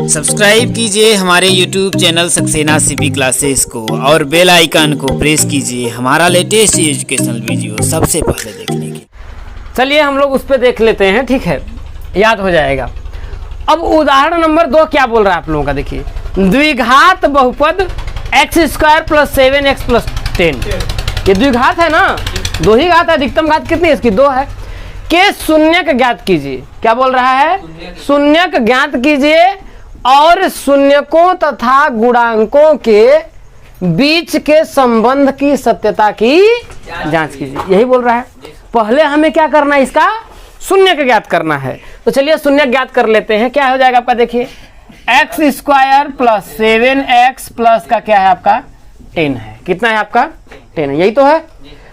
Subscribe कीजिए हमारे YouTube channel Saxena CP classes को और बेल आइकन को प्रेस कीजिए हमारा लेटेस्ट एजुकेशनल वीडियो सबसे पहले देखने के। चलिए हम लोग उस पर देख लेते हैं, ठीक है, याद हो जाएगा। अब उदाहरण नंबर 2 क्या बोल रहा है आप लोगों का, देखिए। द्विघात बहुपद x² + 7x + 10, ये द्विघात है ना, दो ही घात है, अधिकतम घात कितनी है इसकी, 2 है। के शून्यक ज्ञात कीजिए, क्या बोल रहा है, शून्यक ज्ञात कीजिए और शून्यकों तथा गुणांकों के बीच के संबंध की सत्यता की जांच कीजिए, यही बोल रहा है। पहले हमें क्या करना है, इसका शून्यक ज्ञात करना है। तो चलिए शून्यक ज्ञात कर लेते हैं। क्या हो जाएगा आपका, देखिए x² + 7x प्लस का क्या है आपका 10 है। कितना है आपका 10 है, यही तो है।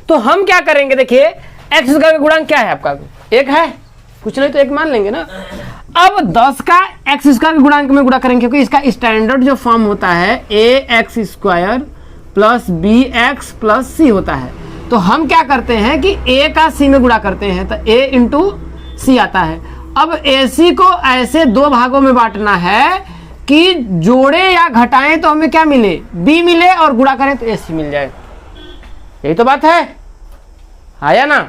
तो हम क्या करेंगे, देखिए x² का गुणांक क्या है आपका, 1 है, कुछ नहीं तो 1 मान लेंगे ना। अब 10 का x² के गुणांक में गुणा करेंगे, क्योंकि इसका स्टैंडर्ड जो फॉर्म होता है ax² + bx + c होता है। तो हम क्या करते हैं कि a का c में गुणा करते हैं, तो a × c आता है। अब ac को ऐसे 2 भागों में बांटना है कि जोड़े या घटाएं तो हमें क्या मिले, b मिले, और गुणा करें तो ac मिल जाए। यही तो बात है, आया ना।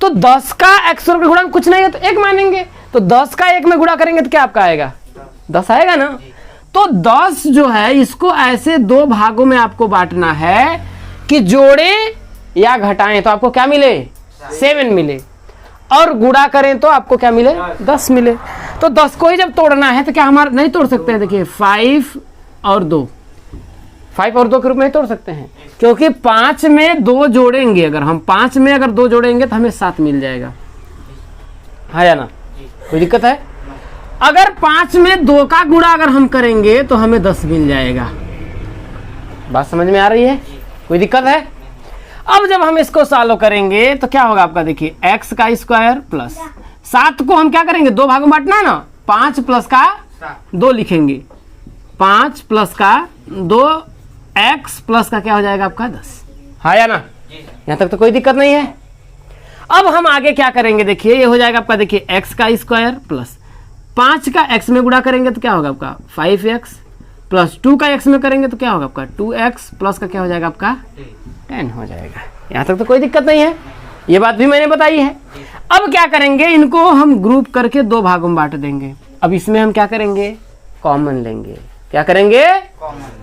तो 10 का x² का गुणांक कुछ नहीं है तो 1 मानेंगे, तो 10 का 1 में गुणा करेंगे तो क्या आपका आएगा, 10 आएगा ना। तो 10 जो है इसको ऐसे 2 भागों में आपको बांटना है कि जोड़े या घटाएं तो आपको क्या मिले, 7 मिले, और गुणा करें तो आपको क्या मिले, 10 मिले। तो 10 को ही जब तोड़ना है तो क्या हमारा नहीं तोड़ सकते हैं, देखिए 5 और 2 के रूप में ही तोड़ सकते हैं, क्योंकि 5 में 2 जोड़ेंगे, अगर हम 5 में अगर 2 जोड़ेंगे तो हमें 7 मिल जाएगा, है या ना, कोई दिक्कत है। अगर 5 में 2 का गुणा अगर हम करेंगे तो हमें 10 मिल जाएगा। बात समझ में आ रही है, कोई दिक्कत है। अब जब हम इसको सॉल्व करेंगे तो क्या होगा आपका, देखिए x² प्लस 7 को हम क्या करेंगे, 2 भागों में बांटना है ना, 5 प्लस का 2 लिखेंगे, 5 प्लस का 2 x प्लस का क्या हो जाएगा आपका 10, हाँ या ना, यहाँ तक तो कोई दिक्कत नहीं है। अब हम आगे क्या करेंगे, देखिए ये हो जाएगा आपका, देखिए x² प्लस 5 का x में गुणा करेंगे तो क्या होगा आपका 5x, प्लस 2 का x में करेंगे तो क्या होगा आपका 2x, प्लस का क्या हो जाएगा आपका 10 हो जाएगा। यहाँ तक तो कोई दिक्कत नहीं है, ये बात भी मैंने बताई है। अब क्या करेंगे, इनको हम ग्रुप करके 2 भागों में बांट देंगे। अब इसमें हम क्या करेंगे, कॉमन लेंगे। क्या करेंगे,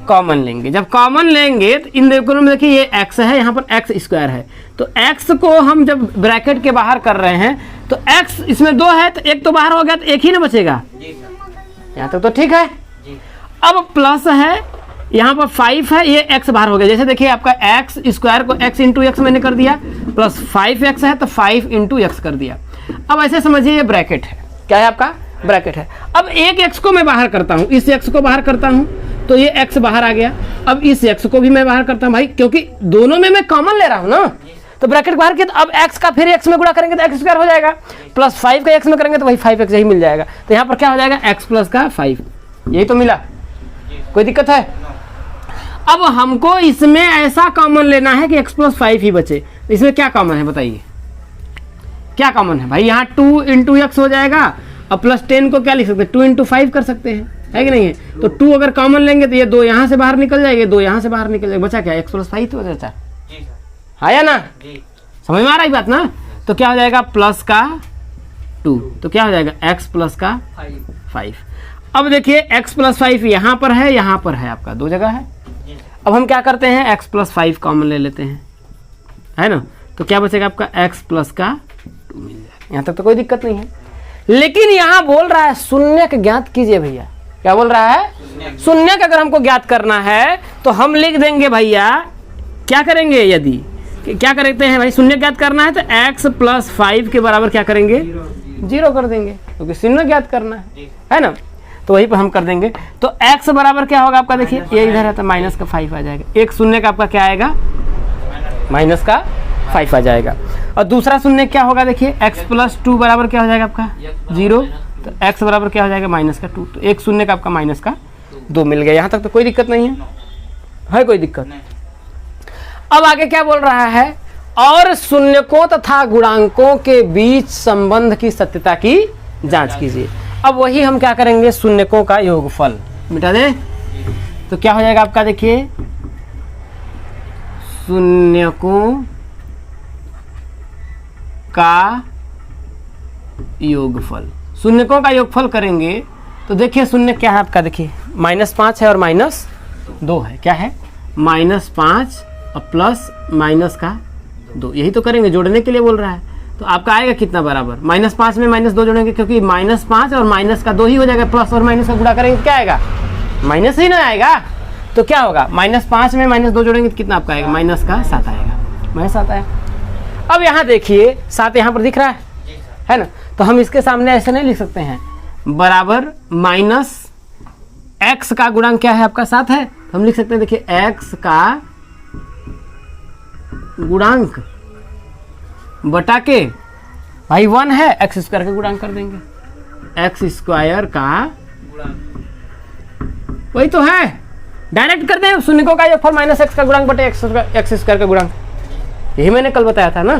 कॉमन लेंगे। जब कॉमन लेंगे तो इन दोनों में देखिए ये x है, यहाँ पर x² है, तो x को हम जब ब्रैकेट के बाहर कर रहे हैं तो x इसमें 2 है तो 1 तो बाहर हो गया तो 1 ही ना बचेगा, यहाँ तक तो ठीक है। अब प्लस है, यहाँ पर 5 है, ये x बाहर हो गया। जैसे देखिए आपका x² को x × x मैंने कर दिया, प्लस 5x है तो 5 × x कर दिया। अब ऐसे समझिए ये ब्रैकेट है, क्या है आपका ब्रैकेट है। अब एक x को मैं बाहर करता हूँ, इस x को बाहर करता हूँ तो ये x बाहर आ गया। अब इस x को भी मैं बाहर करता हूँ भाई, क्योंकि दोनों में मैं कॉमन ले रहा हूँ ना, तो ब्रैकेट बाहर किया तो अब x का फिर x में गुणा करेंगे तो x² हो जाएगा, प्लस 5 का x में करेंगे तो वही 5x यही मिल जाएगा। तो यहाँ पर क्या हो जाएगा, x प्लस का 5, यही तो मिला, कोई दिक्कत है। अब हमको इसमें ऐसा कॉमन लेना है कि x + 5 ही बचे। इसमें क्या कॉमन है बताइए, क्या कॉमन है भाई, यहाँ 2 × x हो जाएगा, अब प्लस 10 को क्या लिख सकते हैं, 2 × 5 कर सकते हैं, है कि नहीं है। तो 2 अगर कॉमन लेंगे तो ये 2 यहाँ से बाहर निकल जाएंगे, 2 यहाँ से बाहर निकल जाएगा, बचा क्या, x + 5 तो बचा, हाँ या ना, समझ में आ रही बात ना। तो क्या हो जाएगा, प्लस का 2, तो क्या हो जाएगा x प्लस का 5। अब देखिए x + 5 यहाँ पर है, यहाँ पर है, आपका 2 जगह है। अब हम क्या करते हैं, x + 5 कॉमन ले लेते हैं, है ना, तो क्या बचेगा आपका x प्लस का 2 मिल जाएगा। यहाँ तक तो कोई दिक्कत नहीं है। लेकिन यहाँ बोल रहा है शून्यक ज्ञात कीजिए भैया, क्या बोल रहा है, शून्यक अगर हमको ज्ञात करना है तो हम लिख देंगे भैया, क्या करेंगे, यदि क्या करते हैं भाई, शून्यक ज्ञात करना है तो x + 5 के बराबर क्या करेंगे, 0 कर देंगे, क्योंकि शून्य ज्ञात करना है ना। तो वही पर हम कर देंगे। तो x बराबर क्या होगा आपका, देखिए ये इधर है तो -5 आ जाएगा, एक शून्य का आपका क्या आएगा, -5 आ जाएगा। और दूसरा शून्य क्या होगा, देखिए x + 2 बराबर क्या हो जाएगा आपका 0, तो x बराबर क्या हो जाएगा -2, तो एक शून्य का आपका -2 मिल गया। यहाँ तक तो कोई दिक्कत नहीं है कोई दिक्कत। अब आगे क्या बोल रहा है, और शून्यकों तथा गुणांकों के बीच संबंध की सत्यता की जांच कीजिए। अब वही हम क्या करेंगे, शून्यकों का योगफल मिटा दें तो क्या हो जाएगा आपका, देखिए शून्यकों का योगफल। शून्यकों का योगफल करेंगे तो देखिए शून्य क्या है आपका, देखिए -5 है और -2 है। क्या है, -5 और प्लस माइनस का 2, यही तो करेंगे, जोड़ने के लिए बोल रहा है। तो आपका आएगा कितना बराबर, -5 में -2 जोड़ेंगे क्योंकि -5 और माइनस का 2 ही हो जाएगा, प्लस और माइनस का गुणा करेंगे क्या आएगा, माइनस ही ना आएगा। तो क्या होगा, -5 में -2 जोड़ेंगे तो कितना आपका आएगा, -7 आएगा, -7 आया। अब यहाँ देखिए 7 यहाँ पर दिख रहा है ना, तो हम इसके सामने ऐसे नहीं लिख सकते हैं, बराबर -x का गुणांक क्या है आपका 7 है, हम लिख सकते हैं देखिए x का गुणांक बटा के भाई 1 है, x स्क्वायर का गुणांक कर देंगे, x स्क्वायर का वही तो है, डायरेक्ट कर दें शून्यकों का योगफल -x का गुणांक बटे x स्क्वायर का गुणांक। यही मैंने कल बताया था ना,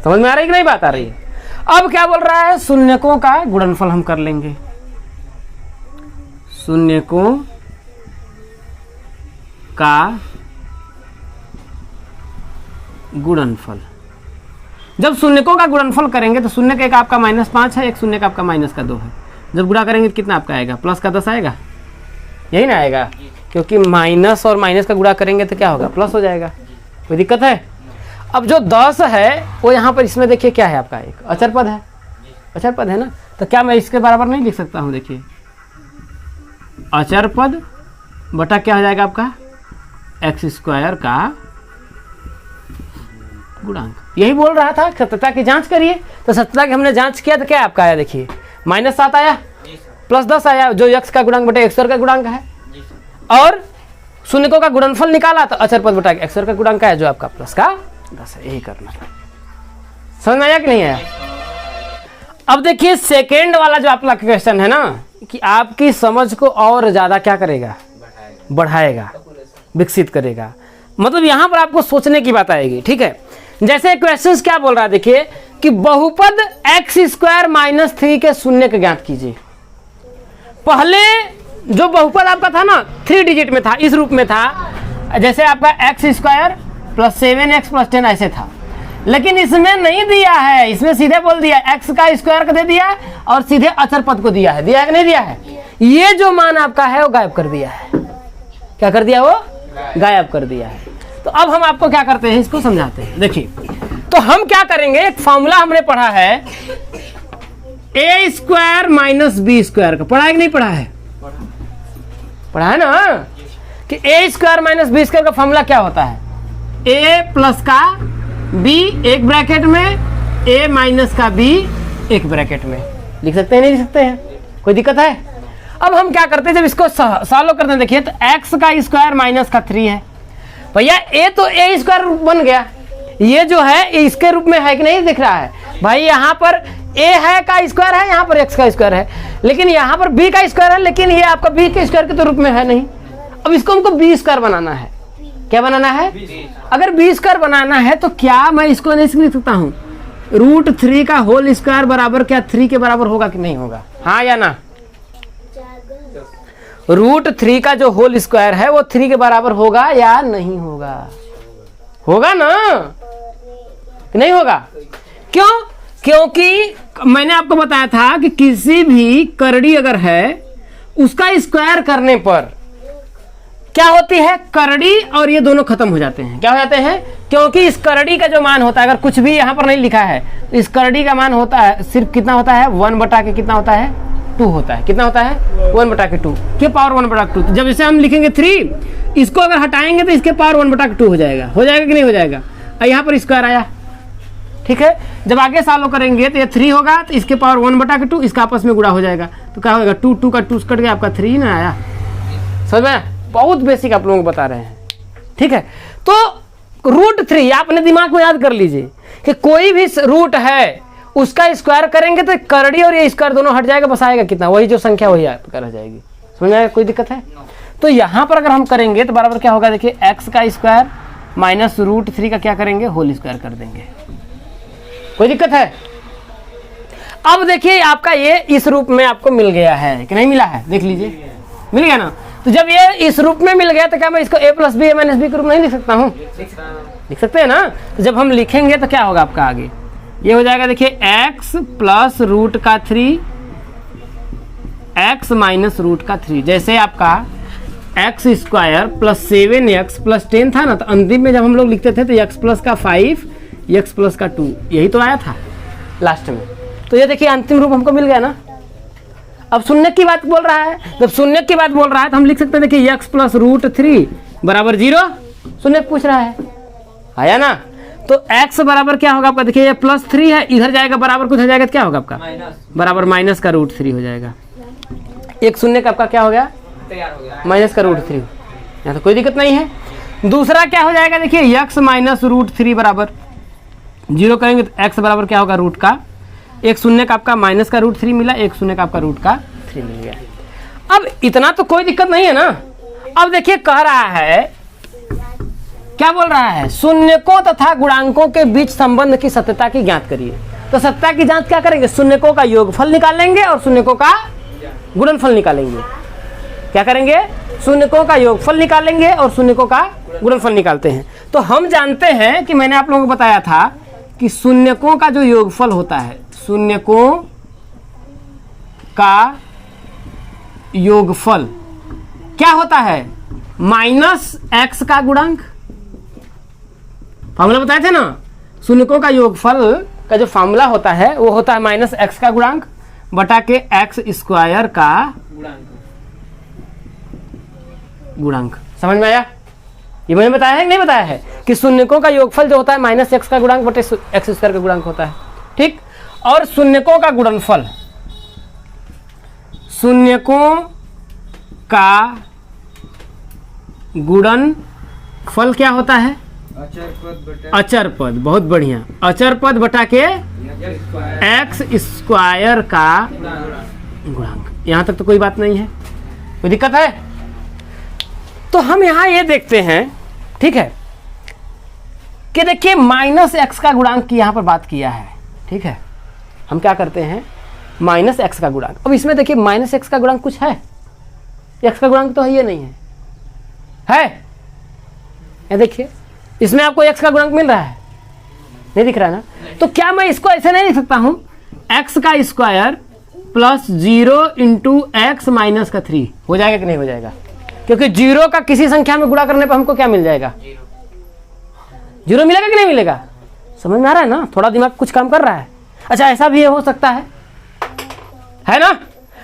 समझ में आ रही है कि नहीं बात आ रही है। अब क्या बोल रहा है, शून्यकों का गुणनफल हम कर लेंगे, शून्यकों का गुणनफल। जब शून्यकों का गुणनफल करेंगे तो शून्य का एक आपका -5 है, एक शून्य का आपका -2 है, जब गुणा करेंगे तो कितना आपका आएगा, प्लस का 10 आएगा, यही ना आएगा, क्योंकि माइनस और माइनस का गुणा करेंगे तो क्या होगा, प्लस हो जाएगा, कोई दिक्कत है। अब जो 10 है वो यहाँ पर इसमें देखिए क्या है आपका, एक अचर पद है, अचर पद है ना, तो क्या मैं इसके बराबर नहीं लिख सकता हूँ, देखिए अचर पद बटा क्या हो जाएगा आपका, x स्क्वायर का गुणांक। यही बोल रहा था, सत्यता की जांच करिए, तो सत्यता की हमने जांच किया तो क्या आपका आया, देखिए -7 आया, +10 आया, जो x का गुणांक बटे x स्क्वायर का गुणांक है, और शून्यकों का गुणनफल निकाला तो अचर पद बटा x स्क्वायर का गुणांक है, जो आपका प्लस का 10 है। यही करना था, समझ में आया कि नहीं आया। अब देखिए सेकेंड वाला जो आपका क्वेश्चन है ना, कि आपकी समझ को और ज्यादा क्या करेगा, बढ़ाएगा, विकसित करेगा, मतलब यहां पर आपको सोचने की बात आएगी, ठीक है। जैसे क्वेश्चन क्या बोल रहा है, देखिए कि बहुपद x² - 3 के शून्य के ज्ञात कीजिए। पहले जो बहुपद आपका था ना 3 डिजिट में था, इस रूप में था, जैसे आपका x² + 7x + 10 ऐसे था, लेकिन इसमें नहीं दिया है, इसमें सीधे बोल दिया x का स्क्वायर का दे दिया और सीधे अचर पद को दिया है, दिया है कि नहीं दिया है। ये जो मान आपका है वो गायब कर दिया है, क्या कर दिया, वो गायब कर दिया है। तो अब हम आपको क्या करते हैं, इसको समझाते हैं। देखिए तो हम क्या करेंगे, एक फॉर्मूला हमने पढ़ा है a² - b² का, पढ़ा है कि नहीं पढ़ा है, पढ़ा है ना, कि a² - b² का फॉर्मूला क्या होता है, a प्लस का b एक ब्रैकेट में, a माइनस का b एक ब्रैकेट में। लिख सकते हैं नहीं लिख सकते हैं, कोई दिक्कत है। अब हम क्या करते हैं, जब इसको सॉल्व करते हैं, देखिए तो x का स्क्वायर माइनस का 3 है, भैया a तो a² बन गया, ये जो है इसके रूप में है कि नहीं दिख रहा है भाई, यहाँ पर a है का स्क्वायर है, यहाँ पर x का स्क्वायर है, लेकिन यहाँ पर b का स्क्वायर है, लेकिन ये आपका b के स्क्वायर के तो रूप में है नहीं। अब इसको हमको b² बनाना है, क्या बनाना है, अगर b² बनाना है तो क्या मैं इसको नहीं लिख सकता हूँ, √3 का होल स्क्वायर बराबर क्या 3 के बराबर होगा कि नहीं होगा, हाँ या ना। √3 का जो होल स्क्वायर है वो 3 के बराबर होगा या नहीं होगा, होगा ना, नहीं होगा, क्यों, क्योंकि मैंने आपको बताया था कि किसी भी करड़ी अगर है उसका स्क्वायर करने पर क्या होती है, करड़ी और ये दोनों खत्म हो जाते हैं, क्या हो जाते हैं, क्योंकि इस करड़ी का जो मान होता है, अगर कुछ भी यहाँ पर नहीं लिखा है, तो इस करड़ी का मान होता है सिर्फ कितना होता है, 1 बटा के कितना होता है, 2 होता है, कितना होता है, 1 बटा के 2 के पावर 1 बटा के 2। जब इसे हम लिखेंगे 3, इसको अगर हटाएंगे तो इसके पावर 1 बटा के 2 हो जाएगा, हो जाएगा कि नहीं हो जाएगा, और यहाँ पर स्क्वायर आया, ठीक है। जब आगे सॉल्व करेंगे तो ये 3 होगा, तो इसके पावर 1 बटा के 2, इसका आपस में गुणा हो जाएगा, तो क्या होगा, 2 का 2 कट गया, आपका 3 ना आया, समझ में, बहुत बेसिक आप लोगों को बता रहे हैं, ठीक है। तो √3 आप अपने दिमाग में याद कर लीजिए कि कोई भी रूट है उसका स्क्वायर करेंगे तो करड़ी और ये स्क्वायर दोनों हट जाएगा, बस आएगा कितना, वही जो संख्या वही आपका रह जाएगी, समझ में आएगा, कोई दिक्कत है। तो यहाँ पर अगर हम करेंगे तो बराबर क्या होगा, देखिए x का स्क्वायर माइनस √3 का क्या करेंगे, होल स्क्वायर कर देंगे, कोई दिक्कत है। अब देखिए आपका ये इस रूप में आपको मिल गया है कि नहीं मिला है, देख लीजिए मिल गया ना। तो जब ये इस रूप में मिल गया तो क्या मैं इसको a plus B minus B के रूप में नहीं लिख सकता हूँ? लिख सकते हैं ना। तो जब हम लिखेंगे तो क्या होगा आपका आगे, ये हो जाएगा देखिए x प्लस रूट का 3 x माइनस रूट का 3। जैसे आपका x square plus 7x plus 10 था ना, तो अंतिम में जब हम लोग लिखते थे तो x प्लस का 5 x प्लस का 2 यही तो आया था लास्ट में। तो ये देखिए अंतिम रूप हमको मिल गया ना। अब शून्य की बात बोल रहा है, जब शून्य की बात बोल रहा है तो हम लिख सकते हैं देखिए x प्लस रूट 3 बराबर 0, शून्य पूछ रहा है, आया ना। तो x बराबर क्या होगा आपका, देखिए ये प्लस 3 है, इधर जाएगा बराबर कुछ हो जाएगा तो क्या होगा आपका बराबर माइनस का रूट 3 हो जाएगा। एक शून्य का आपका क्या हो गया, माइनस का रूट 3, यहाँ तो कोई दिक्कत नहीं है। दूसरा क्या हो जाएगा देखिए x माइनस रूट 3 बराबर 0 करेंगे तो x बराबर क्या होगा रूट का, एक शून्य का आपका माइनस का रूट 3 मिला, एक शून्य का आपका रूट का 3 मिल गया। अब इतना तो कोई दिक्कत नहीं है ना। अब देखिए कह रहा है, क्या बोल रहा है, शून्यकों तथा गुणांकों के बीच संबंध की सत्यता की ज्ञात करिए। तो सत्यता की जांच क्या करेंगे, शून्यकों का योगफल निकालेंगे और शून्यकों का गुणनफल निकालेंगे। क्या करेंगे, शून्यकों का योगफल निकालेंगे और शून्यकों का गुणनफल निकालते हैं। तो हम जानते हैं कि मैंने आप लोगों को बताया था कि शून्यकों का जो योगफल होता है, शून्यकों का योगफल क्या होता है, माइनस एक्स का गुणांक। फॉर्मूला बताए थे ना, शून्यकों का योगफल का जो फॉर्मूला होता है वो होता है माइनस एक्स का गुणांक बटा के एक्स स्क्वायर का गुणांक। समझ में आया? ये मैंने बताया है कि नहीं बताया है कि शून्यकों का योगफल जो होता है माइनस एक्स का गुणांक बटे एक्स स्क्वायर का गुणांक होता है, ठीक। और शून्यकों का गुणनफल, शून्यकों का गुणनफल क्या होता है, अचर पद। बहुत बढ़िया, अचर पद बटा के एक्स स्क्वायर का गुणांक। यहां तक तो कोई बात नहीं है, कोई दिक्कत है? तो हम यहां ये देखते हैं, ठीक है, कि देखिए माइनस एक्स का गुणांक की यहां पर बात किया है, ठीक है। हम क्या करते हैं, माइनस एक्स का गुणांक। अब इसमें देखिए माइनस एक्स का गुणांक कुछ है, एक्स का गुणांक तो है ये नहीं है, ये देखिए इसमें आपको एक्स का गुणांक मिल रहा है, नहीं दिख रहा है ना। तो क्या मैं इसको ऐसे नहीं लिख सकता हूं, एक्स का square plus 0 into x minus का 3 हो जाएगा कि नहीं हो जाएगा? क्योंकि 0 का किसी संख्या में गुणा करने पर हमको क्या मिल जाएगा, 0 मिलेगा कि नहीं मिलेगा? समझ में आ रहा है ना, थोड़ा दिमाग कुछ काम कर रहा है। अच्छा ऐसा भी हो सकता है ना।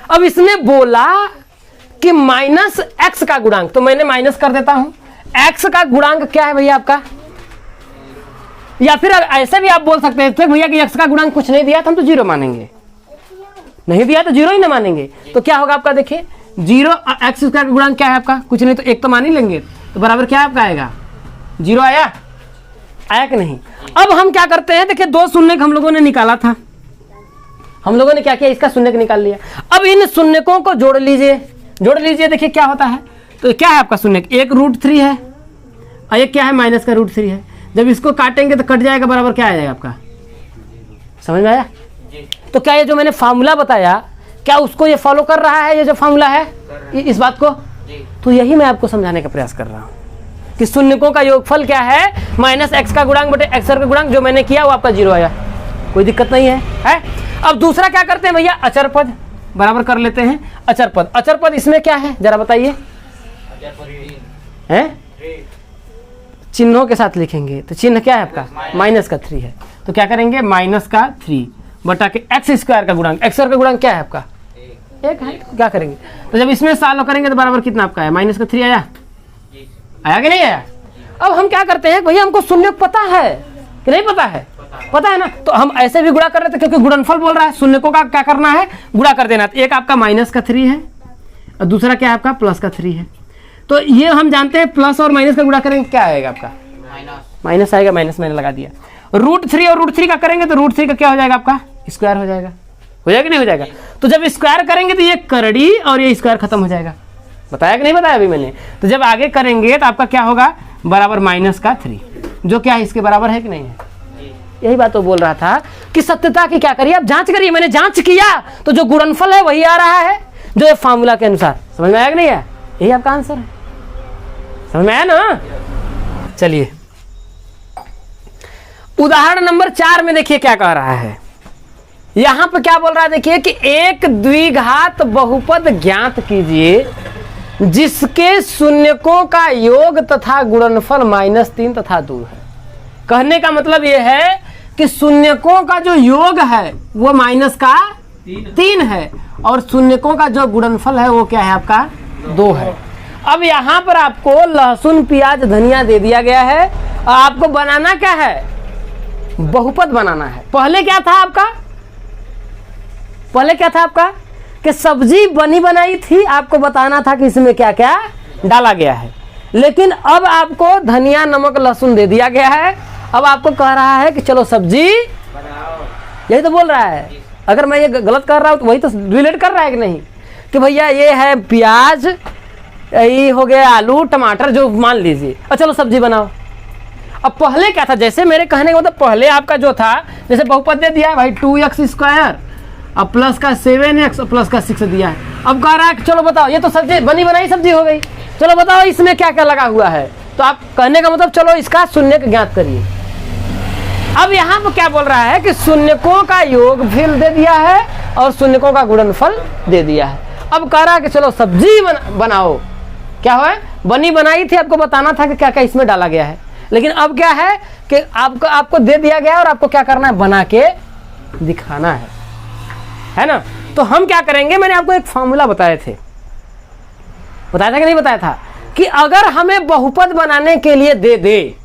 अब इसने बोला कि माइनस एक्स का गुणांक, तो मैंने माइनस कर देता हूं। एक्स का गुणांक क्या है भैया आपका, या फिर ऐसे भी आप बोल सकते हैं भैया कि एक्स का गुणांक कुछ नहीं दिया तो हम तो 0 मानेंगे, नहीं दिया तो 0 ही ना मानेंगे। तो क्या होगा आपका, देखिए 0 एक्स स्क्वायर का गुणांक क्या है आपका, कुछ नहीं तो एक तो मान ही लेंगे, तो बराबर क्या आपका आएगा 0 आया कि नहीं। अब हम क्या करते हैं, देखिए 2 शून्य हम लोगों ने निकाला था, हम लोगों ने क्या किया, इसका शून्य निकाल लिया। अब इन शून्यकों को जोड़ लीजिए, देखिए क्या होता है। तो क्या है आपका शून्य, एक रूट 3 है और एक क्या है माइनस का रूट 3 है। जब इसको काटेंगे तो कट जाएगा, बराबर क्या आ जाएगा आपका, समझ में आया? तो क्या ये जो मैंने फार्मूला बताया, क्या उसको ये फॉलो कर रहा है, ये जो फार्मूला है इस बात को? तो यही मैं आपको समझाने का प्रयास कर रहा हूँ कि शून्यकों का योगफल क्या है, माइनस एक्स का गुणांक बटे एक्स का गुणांक। जो मैंने किया वो आपका 0 आया, कोई दिक्कत नहीं है। अब दूसरा क्या करते हैं भैया, अचर पद बराबर कर लेते हैं। अचर पद इसमें क्या है जरा बताइए, चिन्हों के साथ लिखेंगे तो चिन्ह क्या है आपका, माइनस का 3 है। तो क्या करेंगे, माइनस का 3 बटा के एक्स स्क्वायर का गुणांक, एक्स स्क्वायर का गुणांक क्या है आपका 1 है। तो क्या करेंगे, तो जब इसमें सॉल्व करेंगे तो बराबर कितना आपका है, माइनस का 3 आया कि नहीं आया? अब हम क्या करते हैं भैया, हमको शून्य पता है कि नहीं पता है, पता है ना। तो हम ऐसे भी गुणा कर रहे थे क्योंकि गुणनफल बोल रहा है, शून्यकों का क्या करना है, गुणा कर देना। तो एक आपका माइनस का 3 है और दूसरा क्या है आपका प्लस का 3 है। तो ये हम जानते हैं प्लस और माइनस का गुणा करेंगे क्या आएगा आपका, माइनस आएगा, माइनस मैंने लगा दिया। रूट 3 और रूट 3 का करेंगे तो रूट 3 का क्या हो जाएगा आपका, स्क्वायर हो जाएगा कि नहीं हो जाएगा? तो जब स्क्वायर करेंगे तो ये करड़ी और ये स्क्वायर खत्म हो जाएगा, बताया कि नहीं बताया अभी मैंने? तो जब आगे करेंगे तो आपका क्या होगा, बराबर माइनस का 3, जो क्या है इसके बराबर है कि नहीं है, यही बात वो बोल रहा था कि सत्यता की क्या करिए, आप जांच करिए। मैंने जांच किया तो जो गुणनफल है वही आ रहा है जो ये फार्मूला के अनुसार। समझ में आया कि नहीं है? यही आपका आंसर है। समझ में आया ना? चलिए उदाहरण नंबर 4 में देखिए क्या कह रहा है। यहां पर क्या बोल रहा है, देखिए कि एक द्विघात बहुपद ज्ञात कीजिए जिसके शून्यकों का योग तथा गुणनफल -3 तथा 2 है। कहने का मतलब यह है कि शून्यकों का जो योग है वो -3 है और शून्यकों का जो गुणनफल है वो क्या है आपका 2 है। अब यहाँ पर आपको लहसुन प्याज धनिया दे दिया गया है और आपको बनाना क्या है, बहुपद बनाना है। पहले क्या था आपका कि सब्जी बनी बनाई थी, आपको बताना था कि इसमें क्या क्या डाला गया है। लेकिन अब आपको धनिया नमक लहसुन दे दिया गया है, अब आपको कह रहा है कि चलो सब्जी बनाओ। यही तो बोल रहा है। अगर मैं ये गलत कर रहा हूँ तो वही तो रिलेट कर रहा है कि नहीं, कि भैया ये है प्याज, ये हो गया आलू टमाटर जो मान लीजिए, और चलो सब्जी बनाओ। अब पहले क्या था, जैसे मेरे कहने का मतलब पहले आपका जो था, जैसे बहुपद दे दिया है भाई 2x² अब प्लस का 7x और प्लस का 6 दिया है। अब कह रहा है कि चलो बताओ, ये तो सब्जी बनी बनाई सब्जी हो गई, चलो बताओ इसमें क्या क्या लगा हुआ है। तो आप कहने का मतलब चलो इसका शून्यक ज्ञात करिए। अब यहाँ पर क्या बोल रहा है कि शून्यकों का योगफल दे दिया है और शून्यकों का गुणनफल दे दिया है। अब कह रहा है कि चलो सब्जी बनाओ। क्या हुआ, बनी बनाई थी, आपको बताना था कि क्या क्या इसमें डाला गया है। लेकिन अब क्या है कि आपको दे दिया गया और आपको क्या करना है, बना के दिखाना है ना। तो हम क्या करेंगे, मैंने आपको एक फॉर्मूला बताया था कि नहीं बताया था, कि अगर हमें बहुपद बनाने के लिए दे दे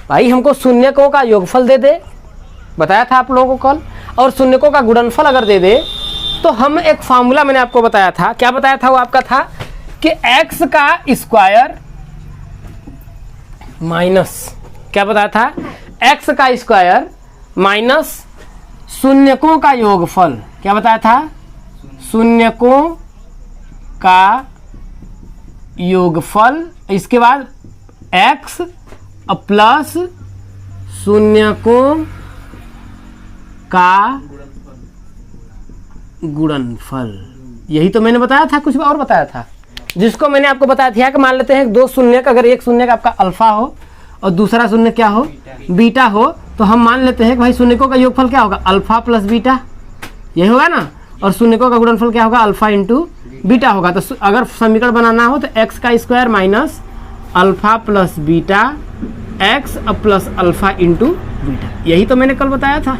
भाई, हमको शून्यकों का योगफल दे दे, बताया था आप लोगों को कल, और शून्यकों का गुणनफल अगर दे दे, तो हम एक फॉर्मूला मैंने आपको बताया था। क्या बताया था वो आपका था कि x का स्क्वायर माइनस, क्या बताया था, x का स्क्वायर माइनस शून्यकों का योगफल। क्या बताया था, शून्यकों का योगफल, इसके बाद x प्लस शून्यकों का गुणनफल। यही तो मैंने बताया था, कुछ और बताया था, जिसको मैंने आपको बताया था कि मान लेते हैं दो शून्यक, अगर एक शून्यक आपका अल्फा हो और दूसरा शून्य क्या हो, बीटा हो, तो हम मान लेते हैं कि भाई शून्यकों का योगफल क्या होगा, अल्फा प्लस बीटा, यही होगा ना, और शून्यकों का गुणनफल क्या होगा, अल्फा इंटू बीटा होगा। तो अगर समीकरण बनाना हो तो x का square minus alpha plus beta x plus alpha into beta. यही तो मैंने कल बताया था,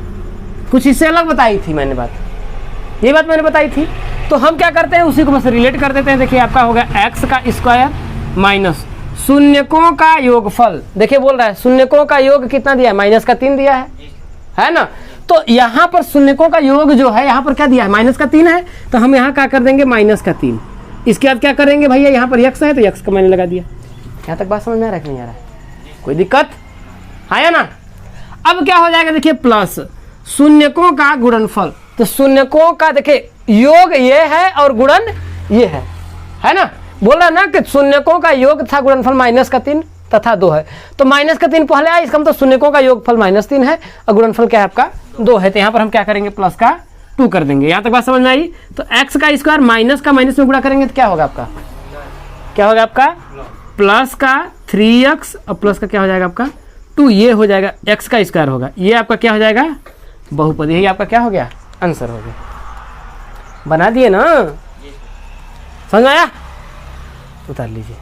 कुछ इससे अलग बताई थी मैंने बात, यही बात मैंने बताई थी। तो हम क्या करते हैं, उसी को बस रिलेट कर देते हैं। देखिए आपका होगा x का स्क्वायर माइनस शून्यकों का योगफल। देखिए बोल रहा है शून्यकों का योग कितना दिया है, -3 दिया है ना। तो यहाँ पर शून्यकों का योग जो है यहाँ पर क्या दिया है, -3 है, तो हम यहाँ क्या कर देंगे, -3। इसके बाद क्या करेंगे भैया, यहाँ पर x है तो x का मैंने लगा दिया। यहाँ तक बात समझ में आ रहा है कि नहीं आ रहा है, कोई दिक्कत है ना। अब क्या हो जाएगा, देखिए प्लस शून्यकों का गुणनफल। तो शून्यकों का देखिए योग ये है और गुणन ये है ना। बोला ना कि शून्यकों का योग था गुणनफल -3 तथा 2 है, तो -3 पहले आया, इसका मतलब शून्यकों का योगफल -3 है और गुणनफल क्या है आपका 2 है। तो यहाँ पर हम क्या करेंगे, प्लस का 2 कर देंगे। यहाँ तक बात समझ में आई। तो x का स्क्वायर माइनस का माइनस में गुणा करेंगे तो क्या होगा आपका, क्या होगा आपका प्लस का 3x और प्लस का क्या हो जाएगा आपका 2, ये हो जाएगा x का स्क्वायर होगा, ये आपका क्या हो जाएगा बहुपद। यही आपका क्या हो गया, आंसर हो गया। बना दिए ना, समझ में आया, उतार लीजिए।